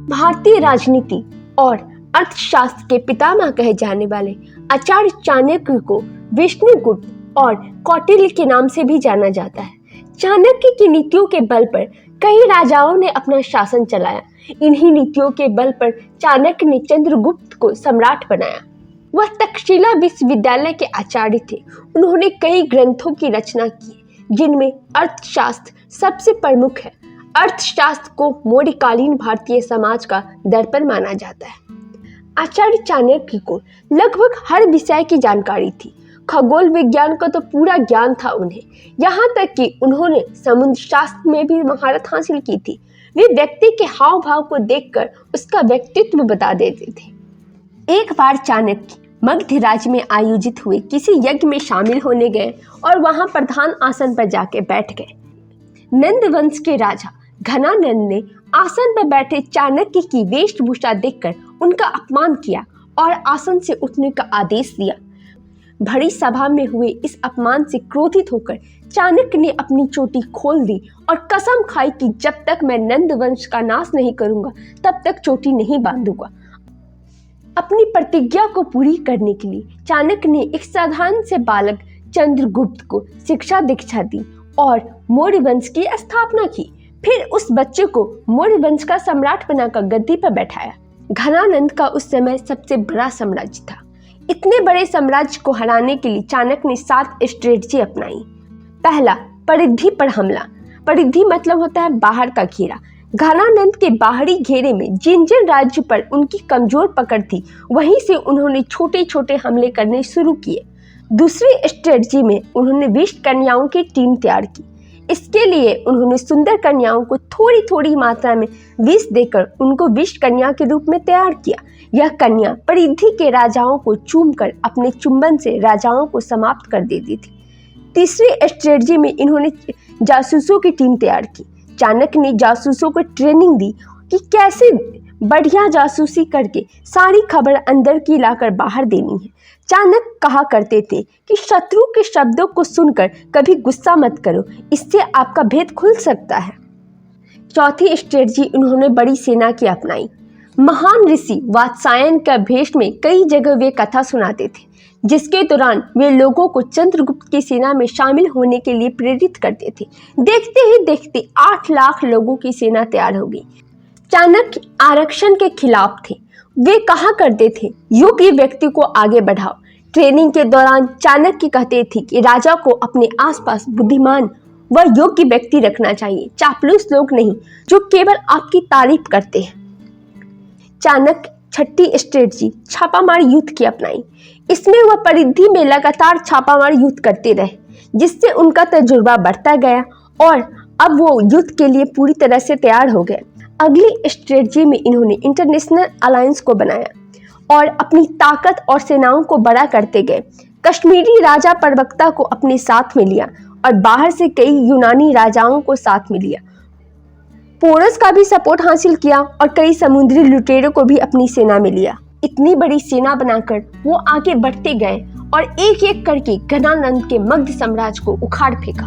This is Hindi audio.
भारतीय राजनीति और अर्थशास्त्र के पितामह कहे जाने वाले आचार्य चाणक्य को विष्णुगुप्त और कौटिल्य के नाम से भी जाना जाता है। चाणक्य की नीतियों के बल पर कई राजाओं ने अपना शासन चलाया। इन्हीं नीतियों के बल पर चाणक्य ने चंद्रगुप्त को सम्राट बनाया। वह तक्षशिला विश्वविद्यालय के आचार्य थे। उन्होंने कई ग्रंथों की रचना की, जिनमें अर्थशास्त्र सबसे प्रमुख है। अर्थशास्त्र को मौर्यकालीन भारतीय समाज का दर्पण माना जाता है। आचार्य चाणक्य को लगभग हर विषय की जानकारी थी। खगोल विज्ञान का तो पूरा ज्ञान था उन्हें, यहाँ तक कि उन्होंने समुद्र शास्त्र में भी महारत हासिल की थी। वे व्यक्ति के हाव भाव को देखकर उसका व्यक्तित्व बता देते थे। एक बार चाणक्य मगध राज्य में आयोजित हुए किसी यज्ञ में शामिल होने गए और वहां प्रधान आसन पर जाके बैठ गए। नंद वंश के राजा घनानंद ने आसन पर बैठे चाणक्य की वेशभूषा देखकर उनका अपमान किया और आसन से उठने का आदेश दिया। भरी सभा में हुए इस अपमान से क्रोधित होकर चाणक्य ने अपनी चोटी खोल दी और कसम खाई कि जब तक मैं नंद वंश का नाश नहीं करूंगा तब तक चोटी नहीं बांधूंगा। अपनी प्रतिज्ञा को पूरी करने के लिए चाणक्य ने एक साधारण से बालक चंद्रगुप्त को शिक्षा दीक्षा दी और मौर्य वंश की स्थापना की। फिर उस बच्चे को मौर्य वंश का सम्राट बनाकर गद्दी पर बैठाया। घनानंद का उस समय सबसे बड़ा साम्राज्य था। इतने बड़े साम्राज्य को हराने के लिए चाणक्य ने 7 स्ट्रेटजी अपनाई। पहला, परिधि पर हमला। परिधि मतलब होता है बाहर का घेरा। घनानंद के बाहरी घेरे में जिन जिन राज्य पर उनकी कमजोर पकड़ थी, वहीं से उन्होंने छोटे छोटे हमले करने शुरू किए। दूसरी स्ट्रेटजी में उन्होंने 20 कन्याओं की टीम तैयार की। इसके लिए उन्होंने सुंदर कन्याओं को थोड़ी थोड़ी मात्रा में विष देकर उनको विष कन्या के रूप में तैयार किया। यह कन्या परिधि के राजाओं को चूमकर अपने चुंबन से राजाओं को समाप्त कर देती थी। तीसरी स्ट्रेटजी में इन्होंने जासूसों की टीम तैयार की। चाणक्य ने जासूसों को ट्रेनिंग दी कि कैसे बढ़िया जासूसी करके सारी खबर अंदर की लाकर बाहर देनी है। चाणक्य कहा करते थे कि शत्रु के शब्दों को सुनकर कभी गुस्सा मत करो, इससे आपका भेद खुल सकता है। चौथी स्ट्रेटजी उन्होंने बड़ी सेना की अपनाई। महान ऋषि वात्सायन के भेष में कई जगह वे कथा सुनाते थे, जिसके दौरान वे लोगों को चंद्रगुप्त की सेना में शामिल होने के लिए प्रेरित करते थे। देखते ही देखते 8 लाख लोगों की सेना तैयार हो गई। चाणक्य आरक्षण के खिलाफ थे। वे कहा करते थे, योग्य व्यक्ति को आगे बढ़ाओ। ट्रेनिंग के दौरान चाणक्य कहते थे कि राजा को अपने आसपास बुद्धिमान व योग्य व्यक्ति रखना चाहिए, चापलूस लोग नहीं जो केवल आपकी तारीफ करते हैं। चाणक्य छठी स्ट्रेटजी छापामार युद्ध की अपनाई। इसमें वह परिधि में लगातार छापामार युद्ध करते रहे, जिससे उनका तजुर्बा बढ़ता गया और अब वो युद्ध के लिए पूरी तरह से तैयार हो गए। अगली स्ट्रेटजी में इन्होंने इंटरनेशनल अलायंस को बनाया और अपनी ताकत और सेनाओं को बड़ा करते गए। कश्मीरी राजा प्रवक्ता को अपने साथ में लिया और बाहर से कई यूनानी राजाओं को साथ में लिया। पोरस का भी सपोर्ट हासिल किया और कई समुद्री लुटेरों को भी अपनी सेना में लिया। इतनी बड़ी सेना बनाकर वो आगे बढ़ते गए और एक एक करके घनानंद के मगध साम्राज्य को उखाड़ फेंका।